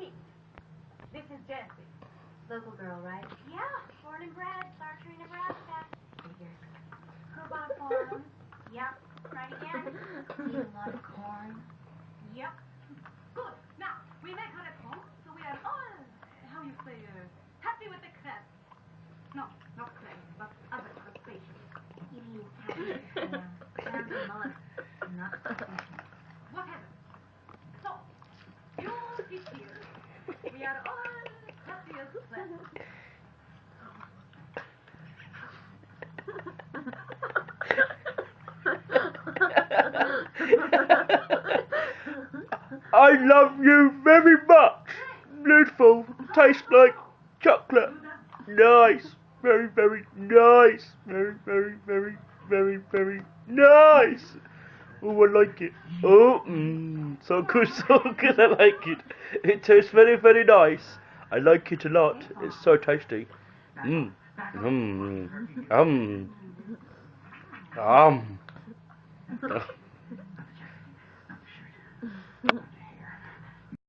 meet. This is Jessie. Local girl, right? Yeah, born and bred, Archery, Nebraska. Figures. Grew up on a farm. Yep, right again. Eat a lot of corn. Yep. Good. Now, we make her at home, so we are all, how you say, happy with the crab. No, not clay, but other crustaceans. You mean happy with the clam. Clams and mollusks, not crustaceans. Whatever. So, you sit here. We are all happy as clams. I love you very much. Beautiful. Tastes like chocolate. Nice. Very, very nice. Very, very, very, very, very nice. Oh, I like it. Oh, so good, so good. I like it. It tastes very, very nice. I like it a lot. It's so tasty. Mmm. Mmm. Um.